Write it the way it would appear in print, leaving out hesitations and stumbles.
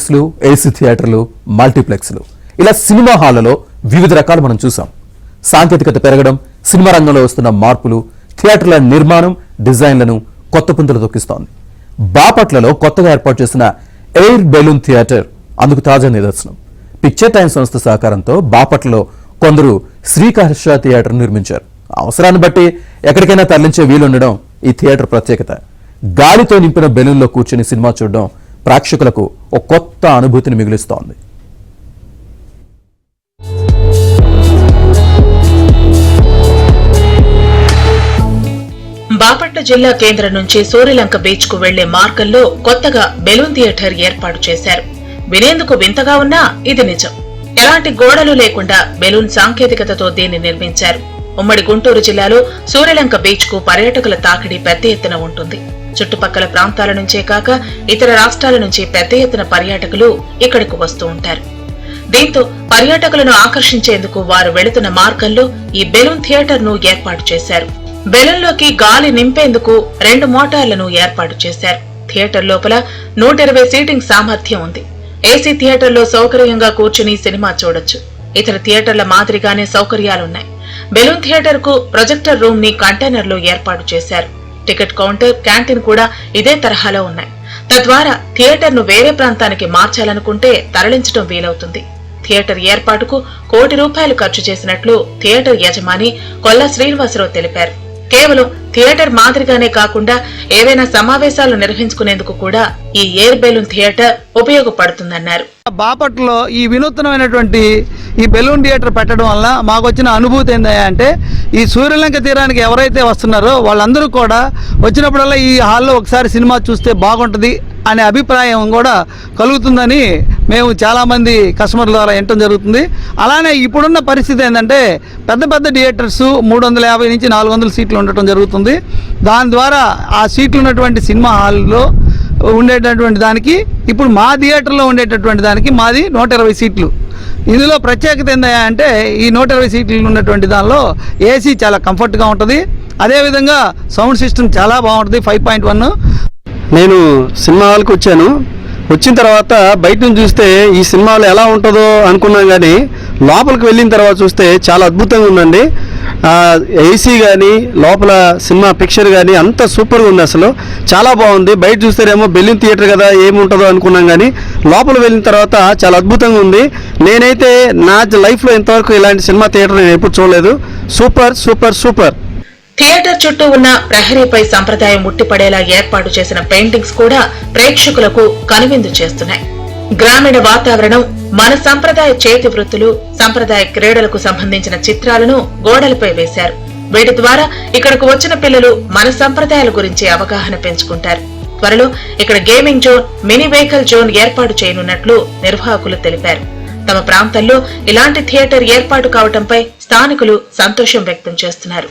ఐమాక్స్లు, AC థియేటర్లు, మల్టీప్లెక్స్లు ఇలా cinema హాళ్లలో వివిధ రకాలు మనం చూసాం. సాంకేతికత పెరగడం, సినిమా రంగంలో వస్తున్న మార్పులు థియేటర్ల నిర్మాణం, డిజైన్లను కొత్త పుంతలు తొక్కిస్తోంది. బాపట్లలో కొత్తగా ఏర్పాటు చేసిన ఎయిర్ బెలూన్ థియేటర్ అందుకు తాజా నిదర్శనం. పిక్చర్ టైమ్ సంస్థ సహకారంతో బాపట్లలో కొందరు శ్రీకర్ష థియేటర్ నిర్మించారు. అవసరాన్ని బట్టి ఎక్కడికైనా తరలించే వీలుండడం ఈ థియేటర్ ప్రత్యేకత. గాలితో నింపిన బెలూన్లో కూర్చుని సినిమా చూడడం ప్రేక్షకులకు ఒక కొత్త అనుభూతిని మిగిలిస్తోంది. బాపట్ల జిల్లా కేంద్రం నుంచి సూర్యలంక బీచ్ కు వెళ్లే మార్గంలో కొత్తగా బెలూన్ థియేటర్ ఏర్పాటు చేశారు. వినేందుకు వింతగా ఉన్నా ఇది నిజం. ఎలాంటి గోడలు లేకుండా బెలూన్ సాంకేతికతతో దీన్ని నిర్మించారు. ఉమ్మడి గుంటూరు జిల్లాలో సూర్యలంక బీచ్ కు పర్యాటకుల తాకిడి పెద్ద ఎత్తున ఉంటుంది. చుట్టుపక్కల ప్రాంతాల నుంచే కాక ఇతర రాష్ట్రాల నుంచి పెద్ద ఎత్తున పర్యాటకులు ఇక్కడకు వస్తూ ఉంటారు. దీంతో పర్యాటకులను ఆకర్షించేందుకు వారు వెళుతున్న మార్గంలో ఈ బెలూన్ థియేటర్ ను ఏర్పాటు చేశారు. బెలూన్లోకి గాలి నింపేందుకు 2 మోటార్లను ఏర్పాటు చేశారు. థియేటర్ లోపల 120 సీటింగ్ సామర్థ్యం ఉంది. ఏసీ థియేటర్లో సౌకర్యంగా కూర్చుని సినిమా చూడొచ్చు. ఇతర థియేటర్ల మాదిరిగానే సౌకర్యాలున్నాయి. బెలూన్ థియేటర్ కు ప్రొజెక్టర్ రూమ్ ని కంటైనర్ లో ఏర్పాటు చేశారు. టికెట్ కౌంటర్, క్యాంటీన్ కూడా ఇదే తరహాలో ఉన్నాయి. తద్వారా థియేటర్ ను వేరే ప్రాంతానికి మార్చాలనుకుంటే తరలించడం వీలవుతుంది. థియేటర్ ఏర్పాటుకు ₹1 కోటి ఖర్చు చేసినట్లు థియేటర్ యజమాని కొల్లా శ్రీనివాసరావు తెలిపారు. కేవలం థియేటర్ మాదిరిగానే కాకుండా ఏవైనా సమావేశాలు నిర్వహించుకునేందుకు కూడా ఈ ఎయిర్ బెలూన్ థియేటర్ ఉపయోగపడుతుందన్నారు. బాపట్లలో ఈ వినూత్నమైనటువంటి ఈ బెలూన్ థియేటర్ పెట్టడం వల్ల మాకు వచ్చిన అనుభూతి ఏంటంటే, ఈ సూర్యలంక తీరానికి ఎవరైతే వస్తున్నారో వాళ్ళందరూ కూడా వచ్చినప్పుడల్లా ఈ హాల్లో ఒకసారి సినిమా చూస్తే బాగుంటుంది అనే అభిప్రాయం కూడా కలుగుతుందని మేము చాలామంది కస్టమర్ల ద్వారా వినటం జరుగుతుంది. అలానే ఇప్పుడున్న పరిస్థితి ఏంటంటే, పెద్ద పెద్ద థియేటర్స్ 350 నుంచి 400 సీట్లు ఉండటం జరుగుతుంది. దాని ద్వారా ఆ సీట్లు ఉన్నటువంటి సినిమా హాల్లో ఉండేటటువంటి దానికి ఇప్పుడు మా థియేటర్లో ఉండేటటువంటి దానికి మాది 120 సీట్లు. ఇందులో ప్రత్యేకత ఏంటంటే, ఈ 120 సీట్లు ఉన్నటువంటి దానిలో ఏసీ చాలా కంఫర్ట్గా ఉంటుంది. అదేవిధంగా సౌండ్ సిస్టమ్ చాలా బాగుంటుంది, 5.1. నేను సినిమా హాల్కి వచ్చాను. వచ్చిన తర్వాత బయట నుంచి చూస్తే ఈ సినిమాలో ఎలా ఉంటుందో అనుకున్నాం, కానీ లోపలికి వెళ్ళిన తర్వాత చూస్తే చాలా అద్భుతంగా ఉందండి. ఏసీ కానీ లోపల సినిమా పిక్చర్ కానీ అంతా సూపర్గా ఉంది. అసలు చాలా బాగుంది. బయట చూస్తేనేమో బెలూన్ థియేటర్ కదా ఏముంటుందో అనుకున్నాం, కానీ లోపల వెళ్ళిన తర్వాత చాలా అద్భుతంగా ఉంది. నేనైతే నా లైఫ్లో ఇంతవరకు ఇలాంటి సినిమా థియేటర్ నేను ఎప్పుడు చూడలేదు. Super super super. థియేటర్ చుట్టూ ఉన్న ప్రహరీపై సంప్రదాయం ఉట్టిపడేలా ఏర్పాటు చేసిన పెయింటింగ్స్ కూడా ప్రేక్షకులకు కనువిందు చేస్తున్నాయి. గ్రామీణ వాతావరణం, మన సంప్రదాయ చేతి వృత్తులు, సంప్రదాయ క్రీడలకు సంబంధించిన చిత్రాలను గోడలపై వేశారు. వీటి ద్వారా ఇక్కడకు వచ్చిన పిల్లలు మన సంప్రదాయాల గురించి అవగాహన పెంచుకుంటారు. త్వరలో ఇక్కడ gaming zone, mini vehicle zone ఏర్పాటు చేయనున్నట్లు నిర్వాహకులు తెలిపారు. తమ ప్రాంతంలో ఇలాంటి థియేటర్ ఏర్పాటు కావడంపై స్థానికులు సంతోషం వ్యక్తం చేస్తున్నారు.